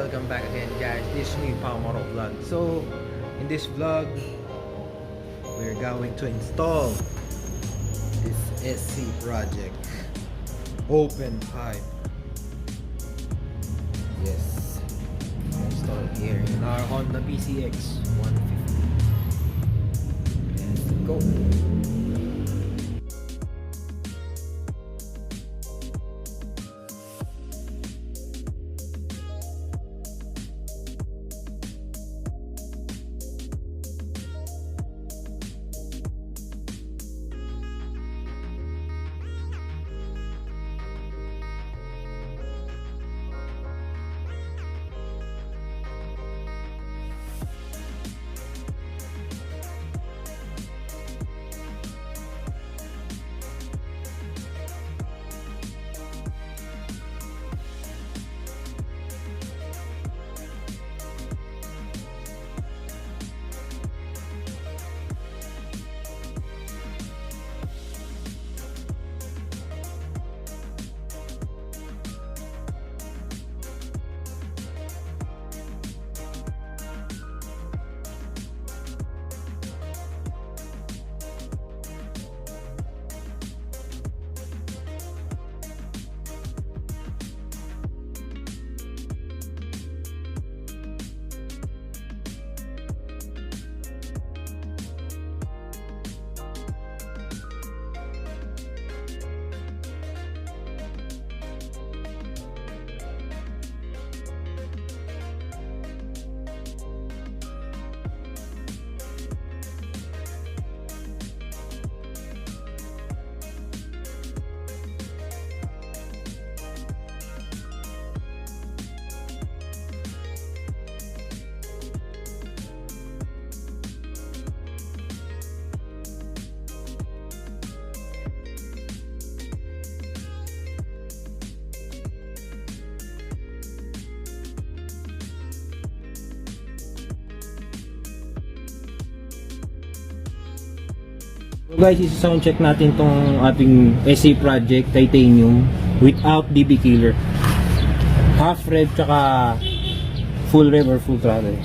welcome back again guys. This is me, Pamaro Vlog. So in this vlog we're going to install this SC project open pipe. Yes, install it here in our Honda PCX 150. Let's go. So guys, isa-sound check natin tong ating SA project titanium without DB killer. Half rev tsaka full rev or full throttle.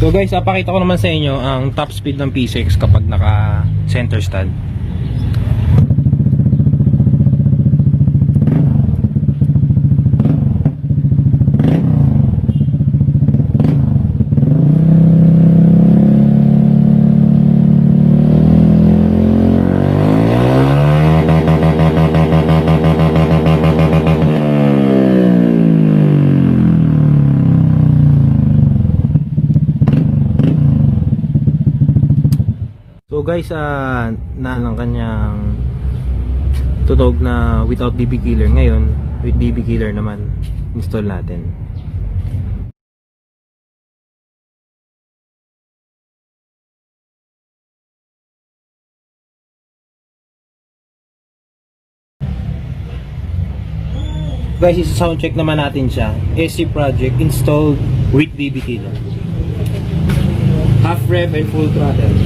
So guys, pakita ko naman sa inyo ang top speed ng P6 kapag naka center stand. So guys, na ng kanyang tutog na without DB killer. Ngayon, with DB killer naman, install natin. Guys, isa-sound check naman natin siya. SC project installed with DB killer. Half rev and full throttle.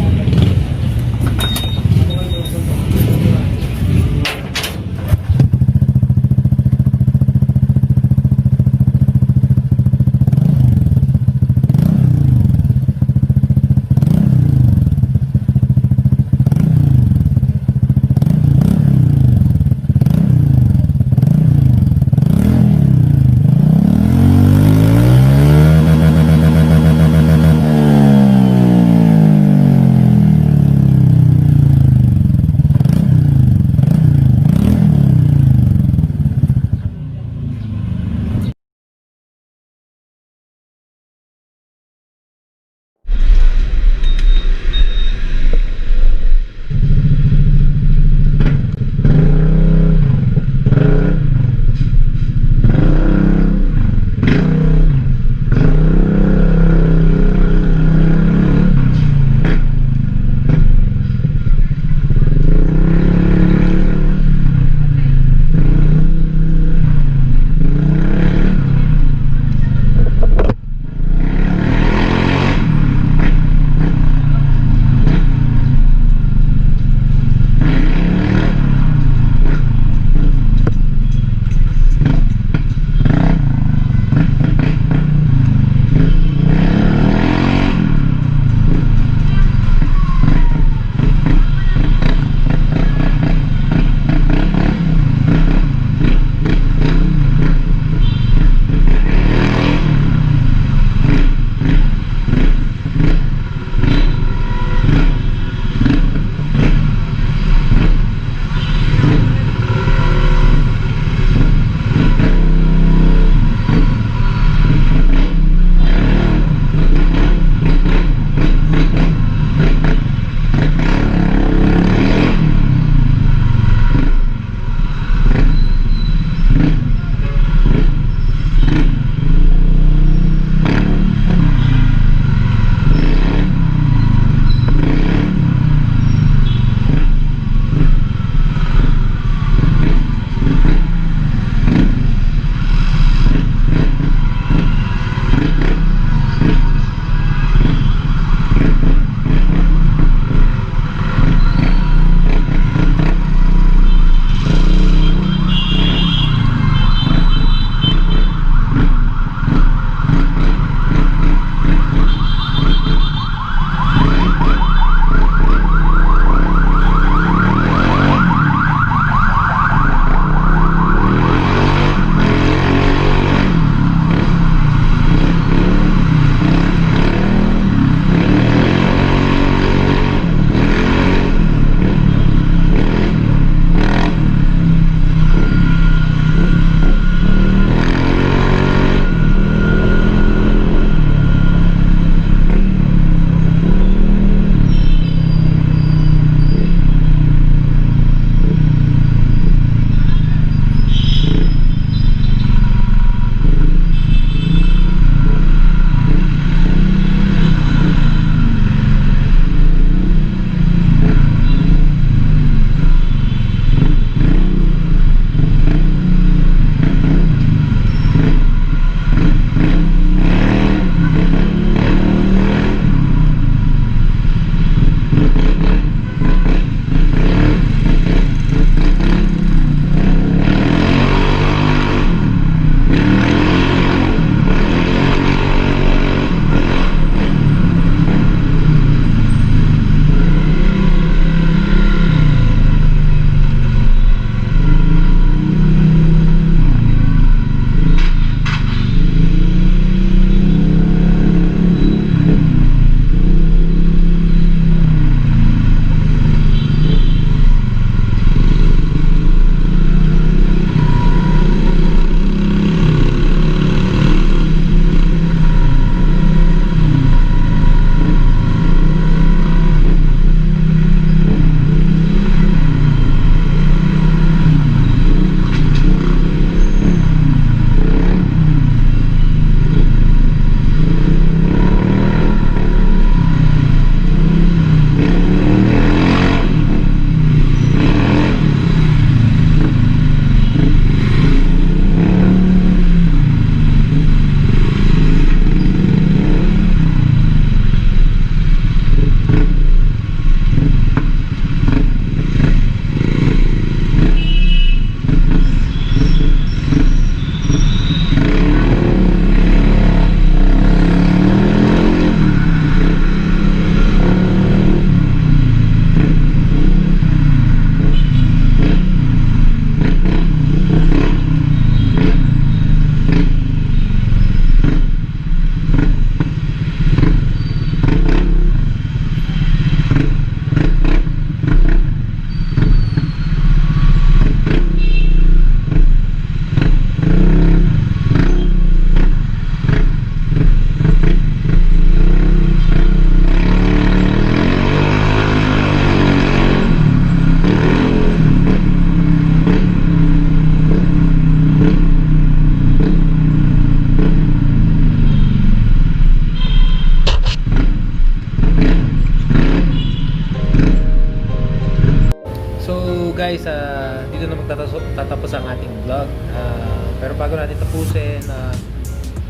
natin tapusin.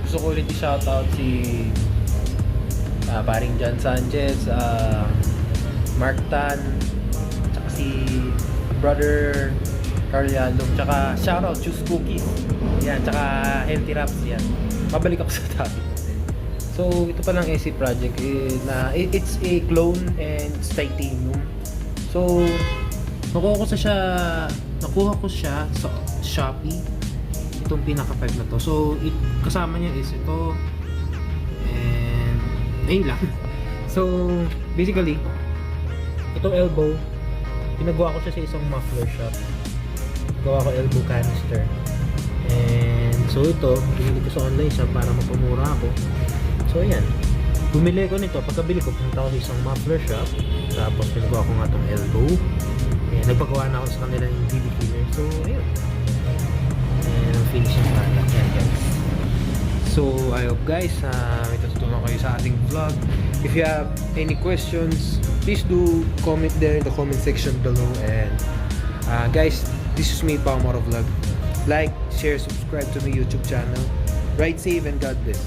Gusto ko ulit i-shoutout si paring John Sanchez, Mark Tan, tsaka si Brother Carl Yalom, tsaka shoutout Choose Cookies. Yan, tsaka Healthy Wraps yan. Pabalik ako sa topic. So, ito palang SC project na it's a clone and it's titanium. So, nakuha ko siya sa Shopee. Itong pinaka-pipe na to. So, kasama niya is ito. And, ayun lang. So, basically, itong elbow, pinagawa ko siya sa isang muffler shop. Gawa ko elbow canister. And, so ito, binili ko sa online shop para mapamura ako. So, ayan. Bumili ko nito. Pagkabili ko, punta ako sa isang muffler shop. Tapos, pinagawa ko nga itong elbow. Ayan, nagpagawa na ako sa kanila yung BB killer. So, ayun. And, ang finishing product. Ayan, guys. So, I hope guys, may tututunan kayo sa ating vlog. If you have any questions, please do comment there in the comment section below. And, guys, this is me, Baka Vlog. Like, share, subscribe to my YouTube channel. Ride safe and God bless.